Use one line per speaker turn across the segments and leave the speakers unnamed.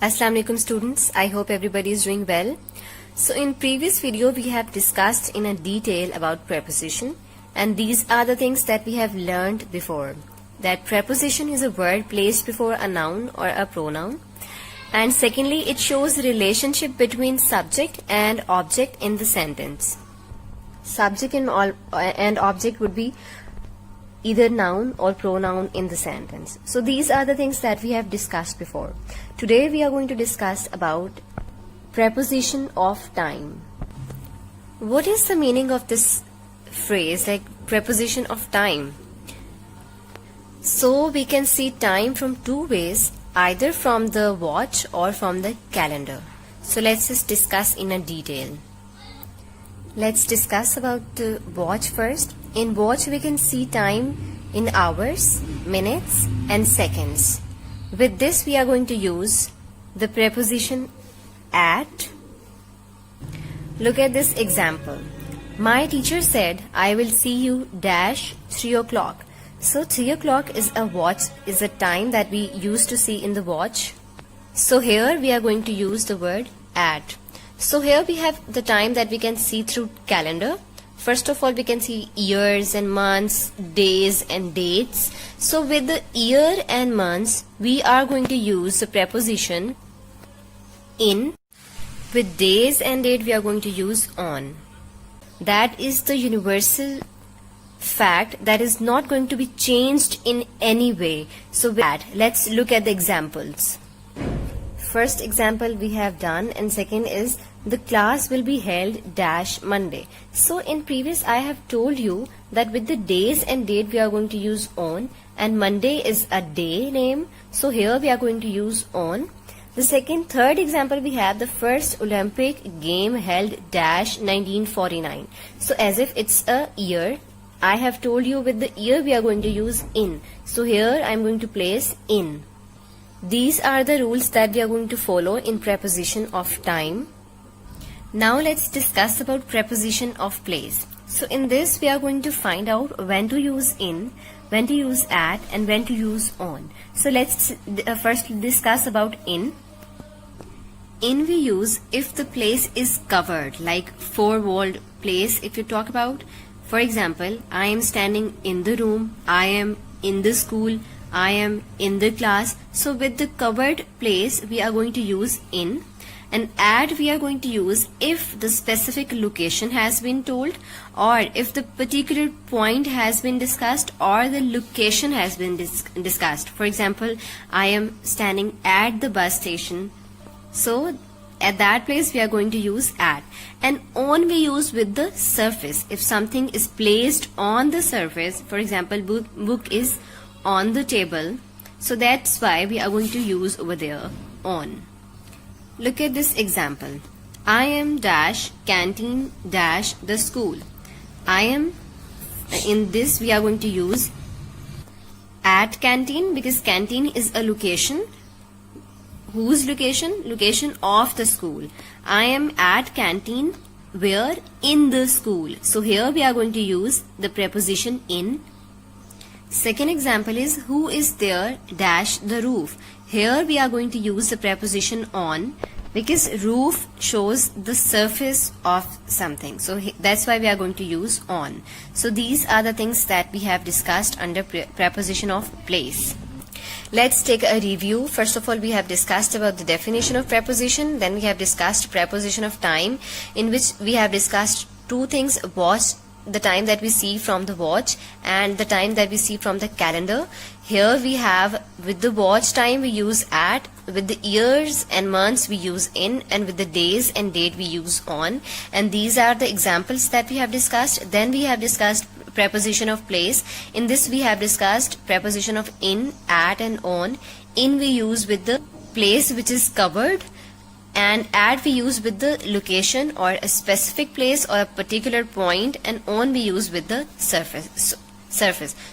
Assalamu alaikum students, I hope everybody is doing well. So in previous video we have discussed in a detail about preposition, and these are the things that we have learned before. That preposition is a word placed before a noun or a pronoun, and secondly it shows the relationship between subject and object in the sentence. Subject and object would be either noun or pronoun in the sentence. So these are the things that we have discussed before. Today we are going to discuss about preposition of time. What is the meaning of this phrase, like preposition of time? So we can see time from two ways, either from the watch or from the calendar. So let's just discuss in a detail. Let's discuss about the watch first. In watch we can see time in hours, minutes and seconds. With this we are going to use the preposition at. Look at this example. My teacher said, I will see you dash 3 o'clock. So 3 o'clock is a time that we used to see in the watch. So here we are going to use the word at. So here we have the time that we can see through calendar. First of all, we can see years and months, days and dates. So with the year and months, we are going to use the preposition in. With days and date, we are going to use on. That is the universal fact that is not going to be changed in any way. So with that, let's look at the examples. First example we have done, and second is the class will be held dash Monday. So in previous I have told you that with the days and date we are going to use on, and Monday is a day name, so here we are going to use on. The third example we have the first Olympic game held dash 1949. So as if it's a year, I have told you with the year we are going to use in. So here I am going to place in. These are the rules that we are going to follow in preposition of time. Now let's discuss about preposition of place. So in this we are going to find out when to use in, when to use at and when to use on. So let's first discuss about in. In we use if the place is covered, like four-walled place if you talk about. For example, I am standing in the room, I am in the school, I am in the class. So with the covered place we are going to use in. And at we are going to use if the specific location has been told, or if the particular point has been discussed, or the location has been discussed. For example, I am standing at the bus station. So at that place we are going to use at. And on we use with the surface. If something is placed on the surface, for example, book is on the table, so that's why we are going to use over there on. Look at this example. I am dash canteen dash the school. I am, in this we are going to use at canteen, because canteen is a location. Whose location? Location of the school. I am at canteen where? In the school. So here we are going to use the preposition in. Second example is who is there dash the roof. Here we are going to use the preposition on, because roof shows the surface of something. So that's why we are going to use on. So these are the things that we have discussed under preposition of place. Let's take a review. First of all, we have discussed about the definition of preposition. Then we have discussed preposition of time, in which we have discussed two things: watch, the time that we see from the watch, and the time that we see from the calendar. Here we have, with the watch time we use at, with the years and months we use in, and with the days and date we use on. And these are the examples that we have discussed. Then we have discussed preposition of place. In this we have discussed preposition of in, at and on. In we use with the place which is covered, and at we use with the location or a specific place or a particular point, and on we use with the surface.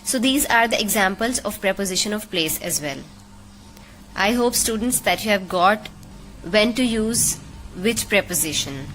So these are the examples of preposition of place as well. I hope students that you have got when to use which preposition.